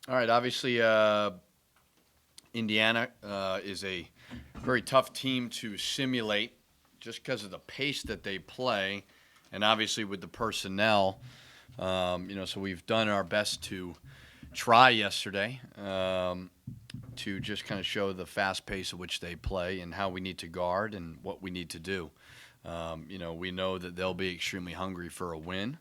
All right, obviously, Indiana is a very tough team to simulate just because of the pace that they play, and obviously with the personnel. So we've done our best to try yesterday to just kind of show the fast pace at which they play and how we need to guard and what we need to do. We know that they'll be extremely hungry for a win,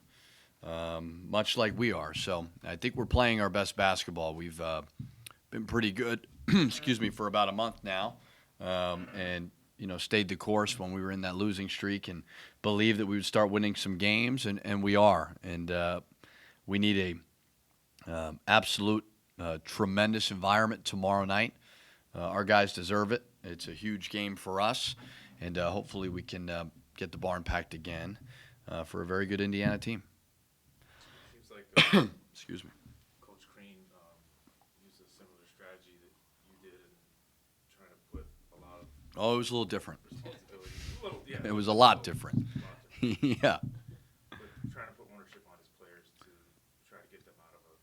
much like we are. So I think we're playing our best basketball. We've been pretty good, excuse me, for about a month now, and stayed the course when we were in that losing streak and believed that we would start winning some games, and we are. And we need a absolute tremendous environment tomorrow night. Our guys deserve it. It's a huge game for us, and hopefully we can get the barn packed again for a very good Indiana team. Seems like Excuse me. Coach Crean used a similar strategy that you did in trying to put a lot of Oh, it was a little different. responsibility. A little, yeah, It was a lot different. A lot different. Yeah. But trying to put ownership on his players to try to get them out of a.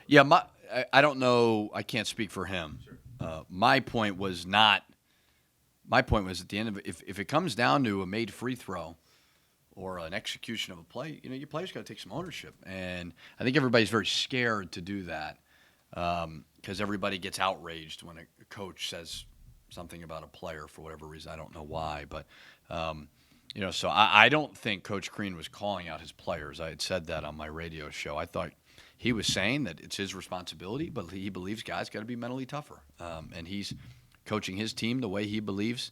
Yeah, I don't know. I can't speak for him. Sure. My point was not. My point was at the end of it, if it comes down to a made free throw or an execution of a play, your players got to take some ownership. And I think everybody's very scared to do that because everybody gets outraged when a coach says something about a player for whatever reason. I don't know why, but so I don't think Coach Crean was calling out his players. I had said that on my radio show. I thought he was saying that it's his responsibility, but he believes guys got to be mentally tougher, and he's coaching his team the way he believes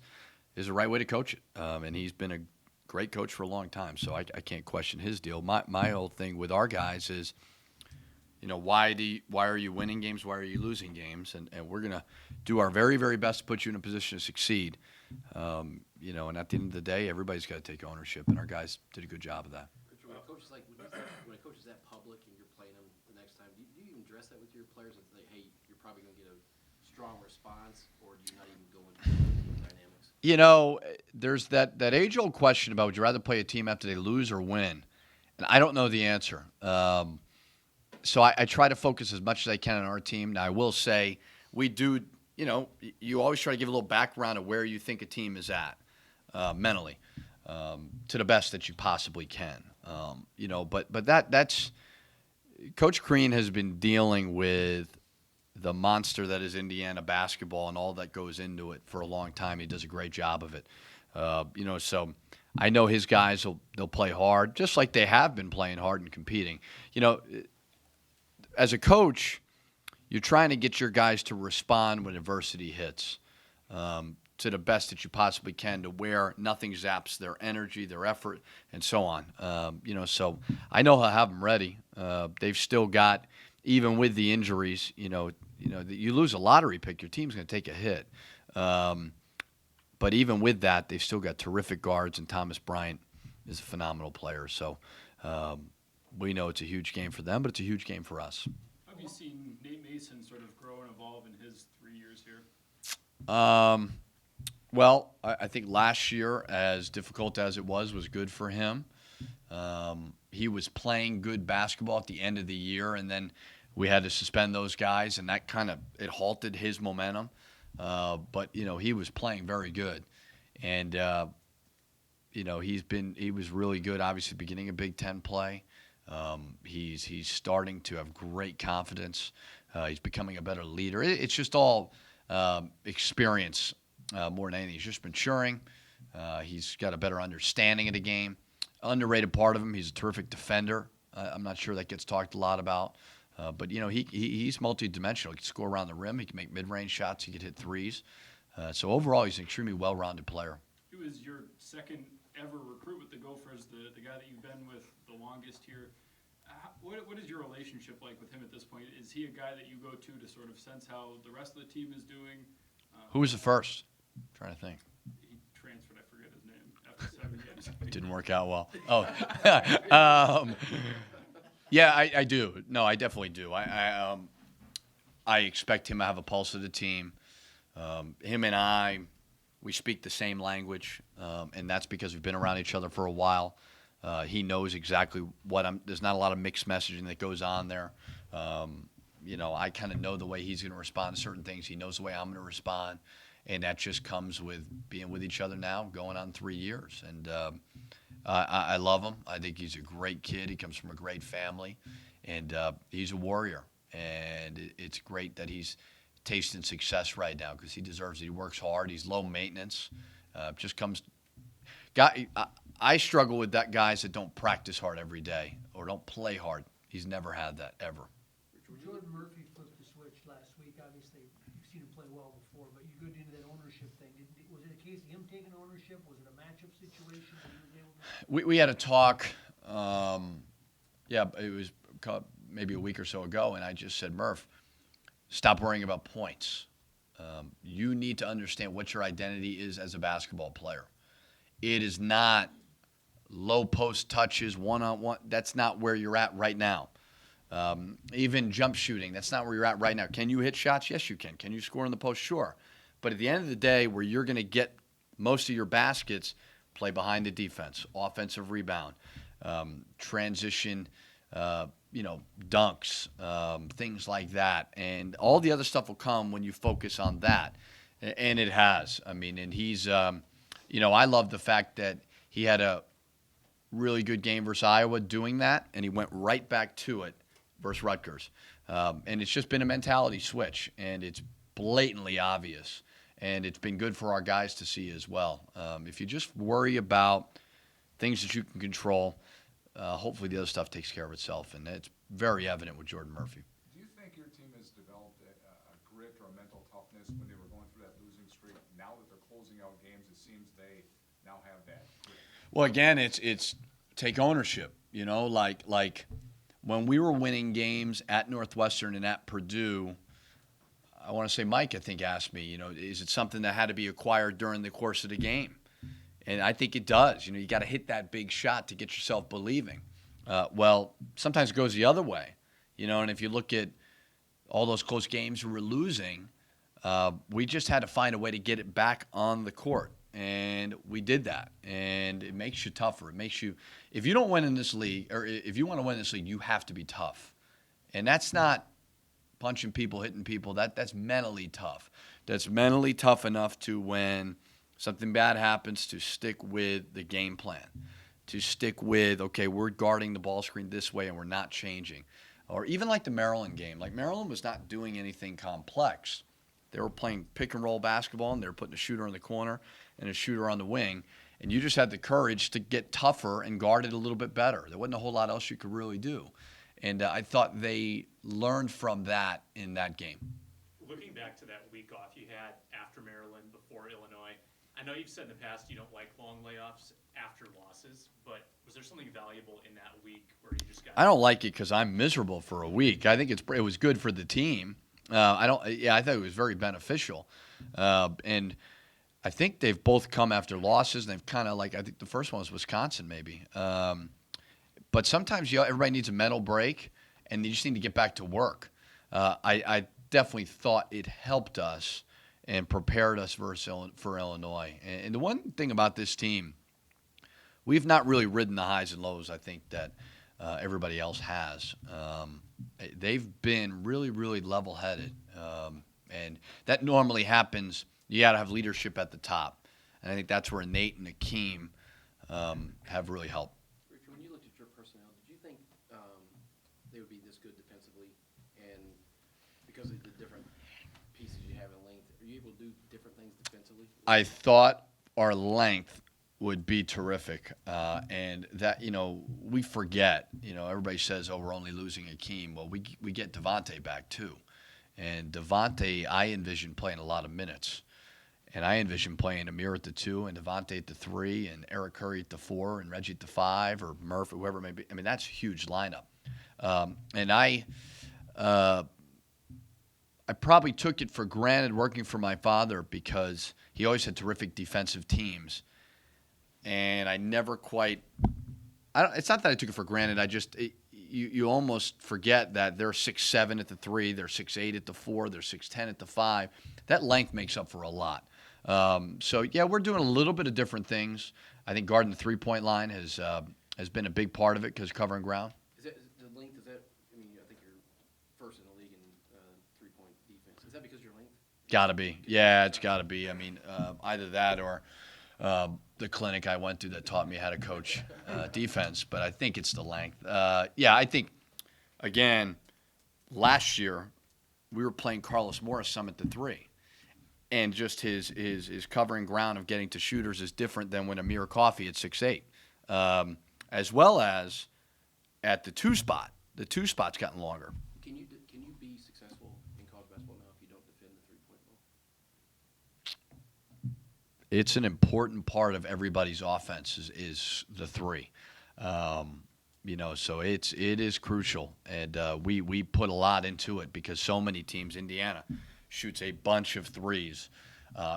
is the right way to coach it. And he's been a great coach for a long time, so I can't question his deal. My whole thing with our guys is, why are you winning games? Why are you losing games? And we're going to do our very, very best to put you in a position to succeed. And at the end of the day, everybody's got to take ownership, and our guys did a good job of that. When a coach is when a coach is that public and you're playing them the next time, do you even address that with your players and say, hey, you're probably going to get a strong response, or do you not even go into the dynamics? There's that age-old question about would you rather play a team after they lose or win? And I don't know the answer. So I try to focus as much as I can on our team. Now, I will say we do, you always try to give a little background of where you think a team is at mentally to the best that you possibly can. But that's Coach Crean has been dealing with the monster that is Indiana basketball and all that goes into it for a long time. He does a great job of it. So I know his guys they'll play hard, just like they have been playing hard and competing. As a coach, you're trying to get your guys to respond when adversity hits to the best that you possibly can, to where nothing zaps their energy, their effort, and so on. So I know he'll have them ready. They've still got, even with the injuries, you lose a lottery pick, your team's going to take a hit. But even with that, they've still got terrific guards, and Thomas Bryant is a phenomenal player. So we know it's a huge game for them, but it's a huge game for us. Have you seen Nate Mason sort of grow and evolve in his 3 years here? Well, I think last year, as difficult as it was good for him. He was playing good basketball at the end of the year, and then we had to suspend those guys, and that it halted his momentum. But he was playing very good, and he was really good. Obviously, beginning of Big Ten play, he's starting to have great confidence. He's becoming a better leader. It's just all experience more than anything. He's just maturing. He's got a better understanding of the game. Underrated part of him, he's a terrific defender. I'm not sure that gets talked a lot about. But he's multi-dimensional. He can score around the rim. He can make mid-range shots. He can hit threes. So overall, he's an extremely well-rounded player. He was your second ever recruit with the Gophers, the guy that you've been with the longest here. What is your relationship like with him at this point? Is he a guy that you go to sort of sense how the rest of the team is doing? Who was the first? I'm trying to think. He transferred. I forget his name after 7 games. Didn't work out well. Oh. Yeah, I do. No, I definitely do. I expect him to have a pulse of the team. Him and I, we speak the same language, and that's because we've been around each other for a while. He knows exactly there's not a lot of mixed messaging that goes on there. I kind of know the way he's going to respond to certain things. He knows the way I'm going to respond. And that just comes with being with each other now, going on 3 years. And I love him. I think he's a great kid. He comes from a great family. And he's a warrior. And it's great that he's tasting success right now because he deserves it. He works hard. He's low maintenance. Just comes – I struggle with that guys that don't practice hard every day or don't play hard. He's never had that, ever. Jordan Murphy flipped the switch last week. Obviously, you've seen him play well before, but you got into that ownership thing. Was it a case of him taking ownership? Was it a matchup situation that he was able to? We had a talk, it was maybe a week or so ago, and I just said, Murph, stop worrying about points. You need to understand what your identity is as a basketball player. It is not low post touches, one-on-one. That's not where you're at right now. Even jump shooting, that's not where you're at right now. Can you hit shots? Yes, you can. Can you score in the post? Sure. But at the end of the day, where you're going to get most of your baskets, play behind the defense, offensive rebound, transition, dunks, things like that. And all the other stuff will come when you focus on that. And it has. I mean, and he's, I love the fact that he had a really good game versus Iowa doing that, and he went right back to it versus Rutgers. And it's just been a mentality switch, and it's blatantly obvious. And it's been good for our guys to see as well. If you just worry about things that you can control, hopefully the other stuff takes care of itself. And it's very evident with Jordan Murphy. Do you think your team has developed a grit or a mental toughness when they were going through that losing streak? Now that they're closing out games, it seems they now have that grit. Well, again, it's take ownership. Like when we were winning games at Northwestern and at Purdue, I want to say Mike, I think, asked me, is it something that had to be acquired during the course of the game? And I think it does. You got to hit that big shot to get yourself believing. Well, sometimes it goes the other way, and if you look at all those close games we were losing, we just had to find a way to get it back on the court. And we did that. And it makes you tougher. It makes you – if you don't win in this league, or if you want to win this league, you have to be tough. And that's not punching people, hitting people. That's mentally tough. That's mentally tough enough to, when something bad happens, to stick with the game plan, to stick with, okay, we're guarding the ball screen this way and we're not changing. Or even like the Maryland game. Like, Maryland was not doing anything complex. They were playing pick-and-roll basketball, and they were putting a shooter in the corner and a shooter on the wing, and you just had the courage to get tougher and guard it a little bit better. There wasn't a whole lot else you could really do. And I thought they learned from that in that game. Looking back to that week off you had after Maryland, before Illinois, I know you've said in the past you don't like long layoffs after losses, but was there something valuable in that week where you just got... I don't like it because I'm miserable for a week. I think it was good for the team. I thought it was very beneficial. And I think they've both come after losses, and they've kind of I think the first one was Wisconsin maybe. But sometimes everybody needs a mental break, and you just need to get back to work. I definitely thought it helped us and prepared us for Illinois. And the one thing about this team, we've not really ridden the highs and lows, I think, that everybody else has. They've been really, really level-headed. And that normally happens. You got to have leadership at the top. And I think that's where Nate and Akeem have really helped. Richard, when you looked at your personnel, did you think they would be this good defensively? And because of the different pieces you have in length, are you able to do different things defensively? I thought our length would be terrific. And that, we forget, everybody says, oh, we're only losing Akeem. Well, we get Devontae back too. And Devontae, I envision playing a lot of minutes. And I envision playing Amir at the 2 and Devontae at the 3 and Eric Curry at the 4 and Reggie at the 5 or Murph, whoever it may be. I mean, that's a huge lineup. And I probably took it for granted working for my father because he always had terrific defensive teams. And I never quite – it's not that I took it for granted. You almost forget that they're 6'7" at the 3, they're 6'8" at the 4, they're 6'10" at the 5. That length makes up for a lot. We're doing a little bit of different things. I think guarding the three-point line has been a big part of it because covering ground. Is that the length? I think you're first in the league in Is that because of your length? Gotta be. Yeah, it's gotta be. I mean, either that or the clinic I went to that taught me how to coach defense, but I think it's the length. Yeah, I think, again, last year we were playing Carlos Morris some at the 3. And just his covering ground of getting to shooters is different than when Amir Coffey at 6'8", as well as at the 2 spot. The 2 spot's gotten longer. Can you be successful in college basketball now if you don't defend the 3-point well? It's an important part of everybody's offense is the 3. So it is crucial, and we put a lot into it because so many teams, Indiana shoots a bunch of 3s,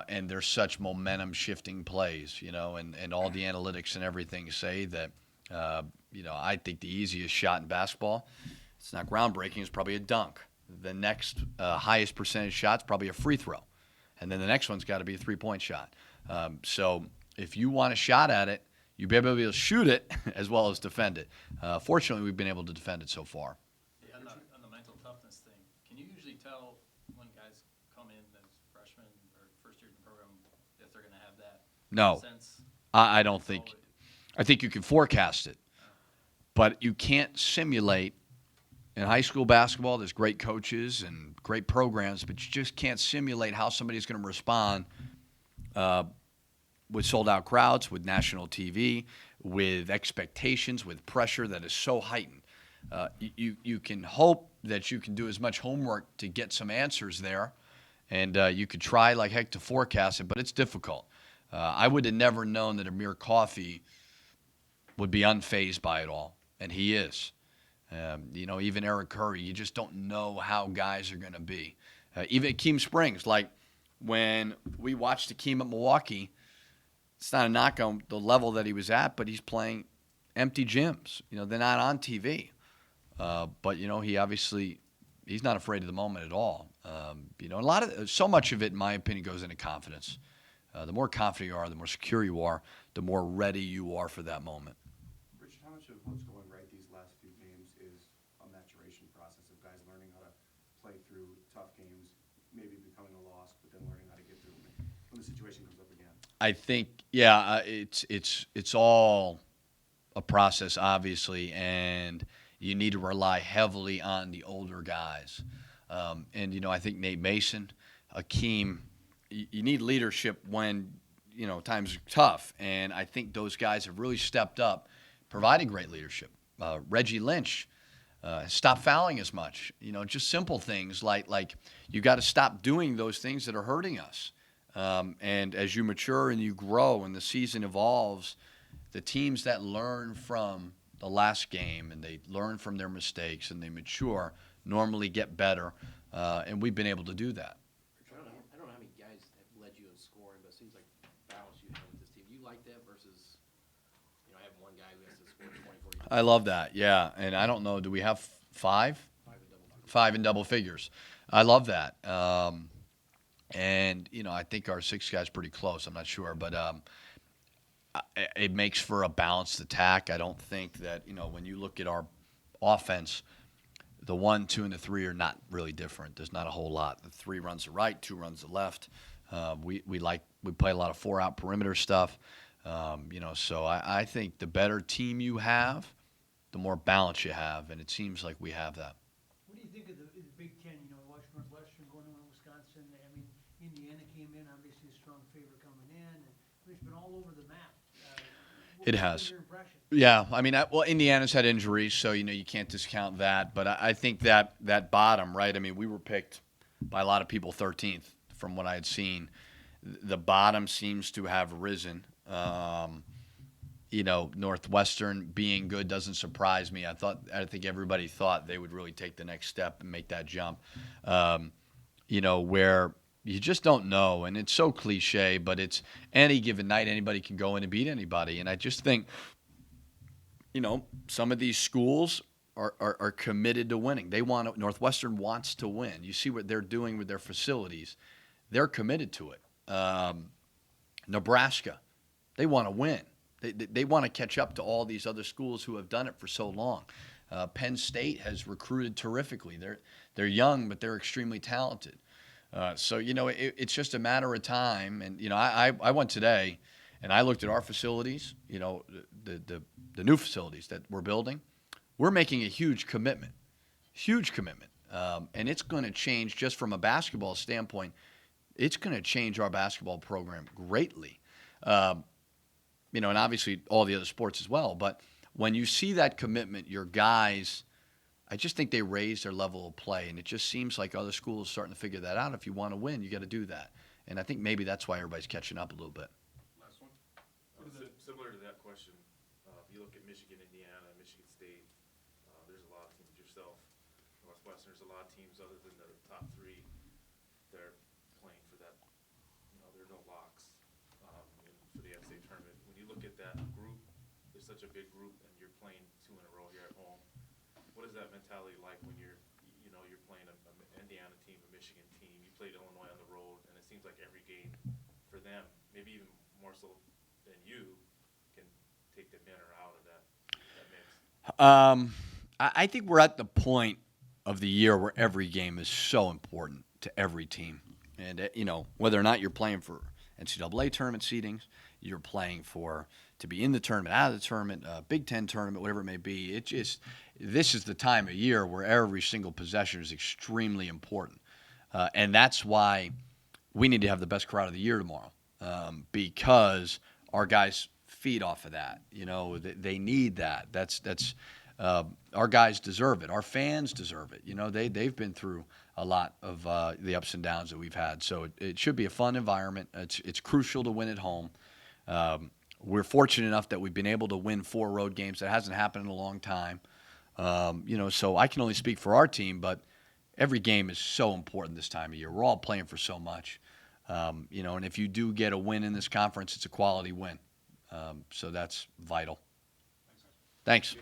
and there's such momentum-shifting plays, and all the analytics and everything say that, I think the easiest shot in basketball, it's not groundbreaking, it's probably a dunk. The next highest percentage shot's probably a free throw, and then the next one's got to be a 3-point shot. So if you want a shot at it, you better be able to shoot it as well as defend it. Fortunately, we've been able to defend it so far. Yeah, on the mental toughness thing, can you usually tell when guys come in as freshmen or first year in the program if they're going to have that No, sense? I don't think. I think you can forecast it, but you can't simulate. In high school basketball, there's great coaches and great programs, but you just can't simulate how somebody's going to respond with sold-out crowds, with national TV, with expectations, with pressure that is so heightened. You can hope that you can do as much homework to get some answers there, and you could try like heck to forecast it, but it's difficult. I would have never known that Amir Coffey would be unfazed by it all, and he is. Even Eric Curry, you just don't know how guys are going to be. Even Akeem Springs, like when we watched Akeem at Milwaukee, it's not a knock on the level that he was at, but he's playing empty gyms. They're not on TV. But he obviously, he's not afraid of the moment at all. So much of it, in my opinion, goes into confidence. The more confident you are, the more secure you are, the more ready you are for that moment. Richard, how much of what's going right these last few games is a maturation process of guys learning how to play through tough games, maybe becoming a loss, but then learning how to get through them when the situation comes up again? I think, it's all a process, obviously, and you need to rely heavily on the older guys. I think Nate Mason, Akeem, you need leadership when, times are tough, and I think those guys have really stepped up, providing great leadership. Reggie Lynch, stop fouling as much. Just simple things like you got to stop doing those things that are hurting us. And as you mature and you grow and the season evolves, the teams that learn from the last game and they learn from their mistakes and they mature normally get better. And we've been able to do that. I don't know how many guys have led you in scoring, but it seems like the balance you have with this team. Do you like that versus, having one guy who has to score 24? I love that, yeah. And I don't know, do we have 5? 5 in double figures. I love that. I think our 6th guy's pretty close. I'm not sure, but it makes for a balanced attack. I don't think that, when you look at our offense, the 1, 2, and the 3 are not really different. There's not a whole lot. The 3 runs the right, 2 runs the left. We play a lot of 4-out perimeter stuff. So I think the better team you have, the more balance you have, and it seems like we have that. What do you think of the Big Ten? We watched Northwestern going on Wisconsin. Indiana came in, obviously a strong favorite coming in, and it's been all over the map. It has. Yeah, Indiana's had injuries, so you can't discount that. But I think that bottom, right? We were picked by a lot of people 13th from what I had seen. The bottom seems to have risen. Northwestern being good doesn't surprise me. I think everybody thought they would really take the next step and make that jump. Where you just don't know, and it's so cliche, but it's any given night anybody can go in and beat anybody. And I just think, some of these schools are committed to winning. Northwestern wants to win. You see what they're doing with their facilities. They're committed to it. Nebraska, they want to win. They want to catch up to all these other schools who have done it for so long. Penn State has recruited terrifically. They're young, but they're extremely talented. So, it's just a matter of time. And, I went today and I looked at our facilities, the new facilities that we're building. We're making a huge commitment. And it's going to change just from a basketball standpoint. It's going to change our basketball program greatly. And obviously all the other sports as well. But when you see that commitment, your guys, I just think they raise their level of play. And it just seems like other schools are starting to figure that out. If you want to win, you got to do that. And I think maybe that's why everybody's catching up a little bit. Last one. Similar to that question, if you look at Michigan, Indiana, Michigan State, there's a lot of teams, yourself, Northwestern, there's a lot of teams other than the top three that are playing for that. There are no locks for the FCA tournament. When you look at that group, there's such a big group, and you're playing 2 in a row here at home. What is that mentality like when you're playing an Indiana team, a Michigan team? You played Illinois on the road, and it seems like every game for them, maybe even more so than you, can take the winner out of that mix. I think we're at the point of the year where every game is so important to every team. And, whether or not you're playing for NCAA tournament seedings, you're playing to be in the tournament, out of the tournament, Big Ten tournament, whatever it may be. This is the time of year where every single possession is extremely important. And that's why we need to have the best crowd of the year tomorrow, because our guys feed off of that. They need that. Our guys deserve it. Our fans deserve it. They've been through a lot of the ups and downs that we've had. So it should be a fun environment. It's crucial to win at home. We're fortunate enough that we've been able to win 4 road games. That hasn't happened in a long time. So I can only speak for our team, but every game is so important this time of year. We're all playing for so much. And if you do get a win in this conference, it's a quality win. So that's vital. Thanks.